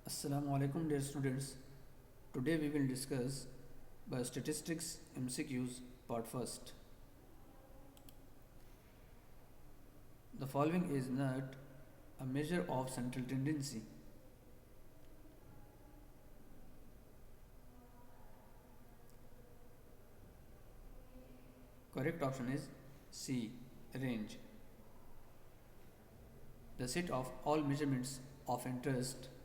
Assalamu alaikum dear students. Today we will discuss Biostatistics MCQs part 1st. The following is not a measure of central tendency. Correct option is C. Range. The set of all measurements of interest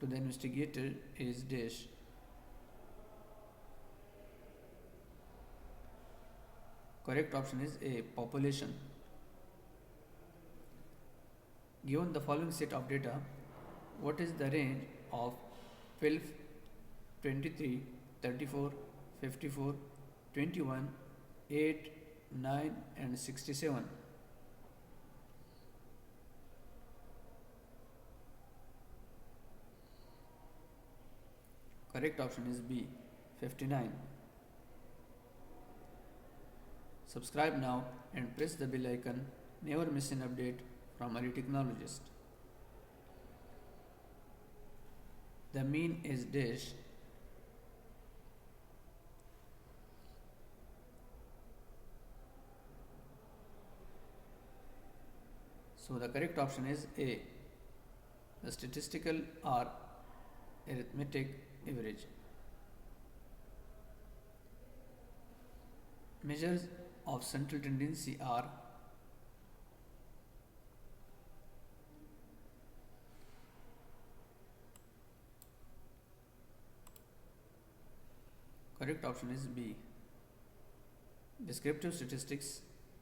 to the investigator is dash. Correct option is A. Population. Given the following set of data, what is the range of 12, 23, 34, 54, 21, 8, 9 and 67? Correct option is B. 59. Subscribe now and press the bell icon. Never miss an update from early technologist. The mean is dash. So the correct option is A. The statistical or arithmetic average. Measures of central tendency are correct option is B. Descriptive statistics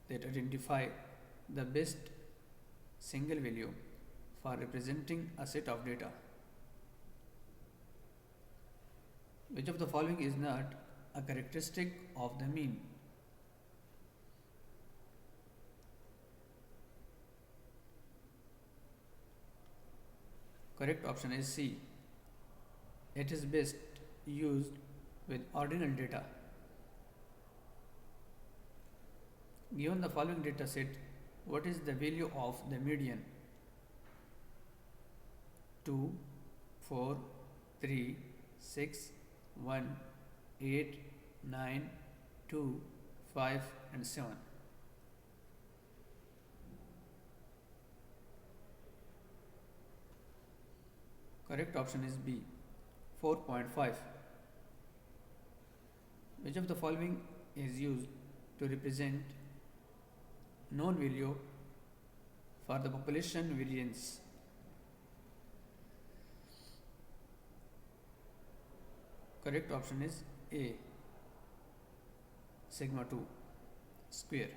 that identify the best single value for representing a set of data. Which of the following is not a characteristic of the mean? Correct option is C. It is best used with ordinal data. Given the following data set, what is the value of the median? 2, 4, 3, 6, 1, 8, 9, 2, 5 and 7. Correct option is B. 4.5. Which of the following is used to represent known value for the population variance? Correct option is A. Sigma 2 square.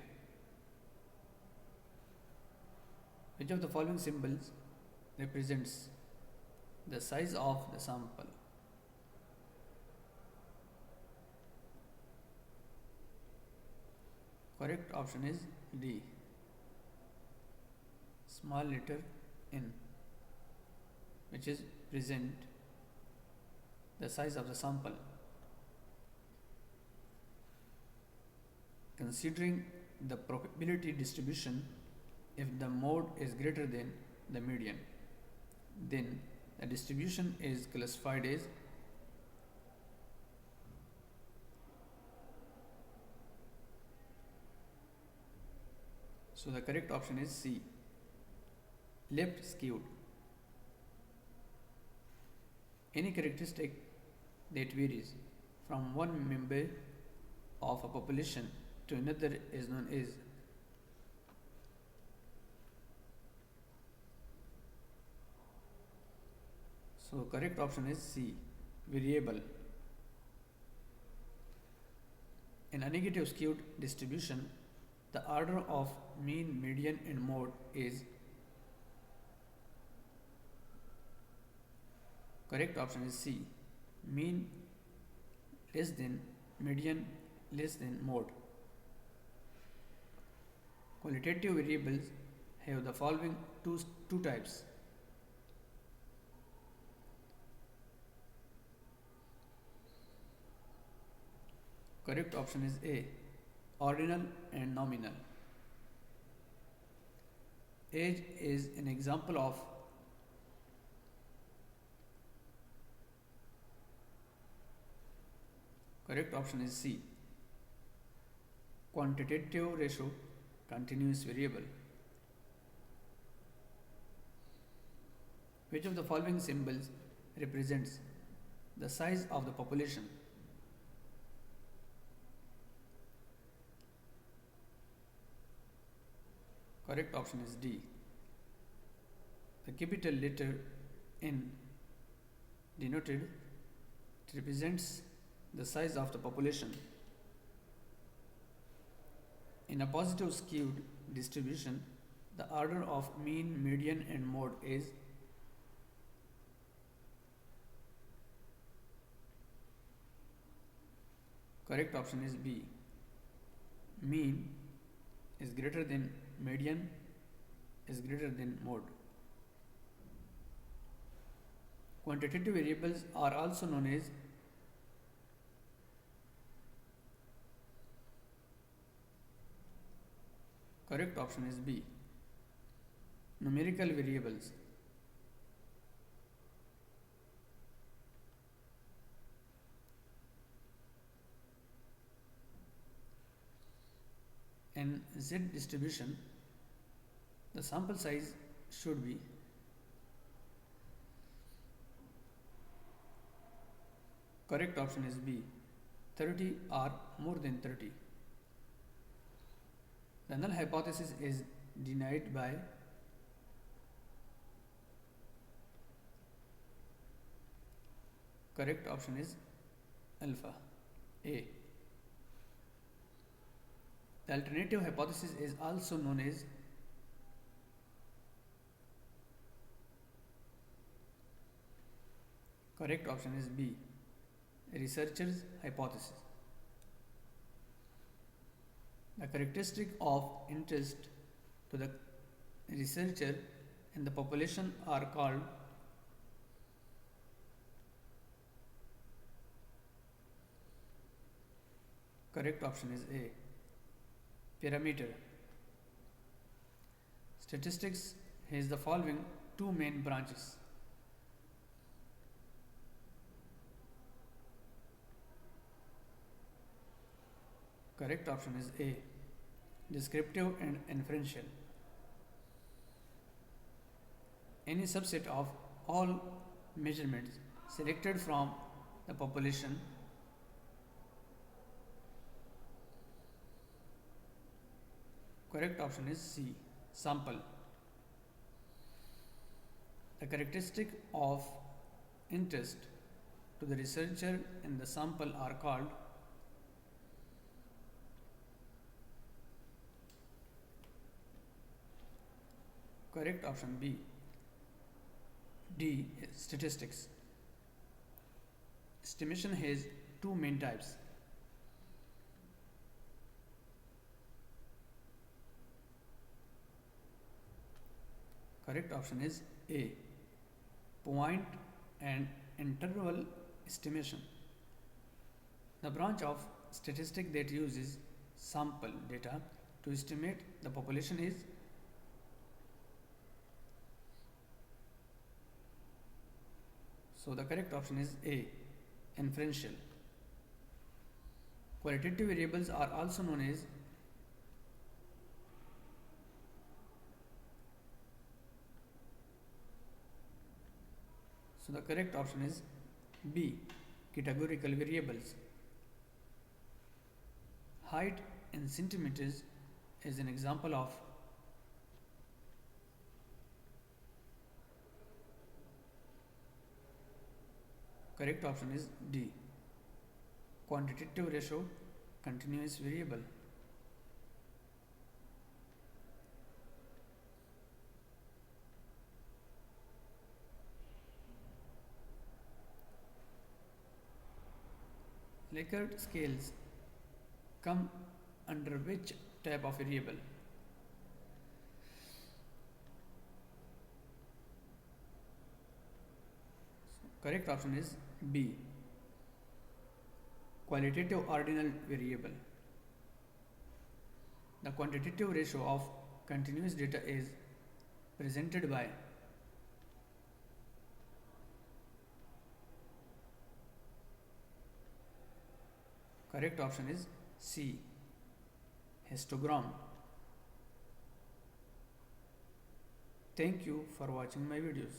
Which of the following symbols represents the size of the sample? Correct option is D. Small letter n, which is present the size of the sample. Considering the probability distribution, if the mode is greater than the median, then the distribution is classified as so the correct option is C. Left skewed. Any characteristic that varies from one member of a population to another is known as so correct option is C. Variable. In a negative skewed distribution, the order of mean, median and mode is correct option is C. Mean less than, median less than mode. Qualitative variables have the following two types. Correct option is A. Ordinal and nominal. Age is an example of Correct option is C. Quantitative ratio, continuous variable. Which of the following symbols represents the size of the population? Correct option is D. The capital letter N denoted represents the size of the population. In a positive skewed distribution, the order of mean, median and mode is correct option is B. Mean is greater than median is greater than mode. Quantitative variables are also known as correct option is B. Numerical variables. In Z distribution, the sample size should be correct option is B. 30 or more than 30. The null hypothesis is denied by correct option is alpha A. The alternative hypothesis is also known as correct option is B. Researcher's hypothesis. The characteristic of interest to the researcher and the population are called correct option is A. Parameter. Statistics has the following two main branches. Correct option is A. Descriptive and inferential. Any subset of all measurements selected from the population correct option is C. Sample. The characteristic of interest to the researcher and the sample are called correct option B. D. Statistics. Estimation has two main types. Correct option is A. Point and interval estimation. The branch of statistics that uses sample data to estimate the population is so the correct option is A. Inferential. Qualitative variables are also known as so the correct option is B. Categorical variables. Height in centimeters is an example of correct option is D. Quantitative ratio, continuous variable. Likert scales come under which type of variable? Correct option is B. Qualitative ordinal variable. The quantitative ratio of continuous data is presented by Correct option is C, histogram. Thank you for watching my videos.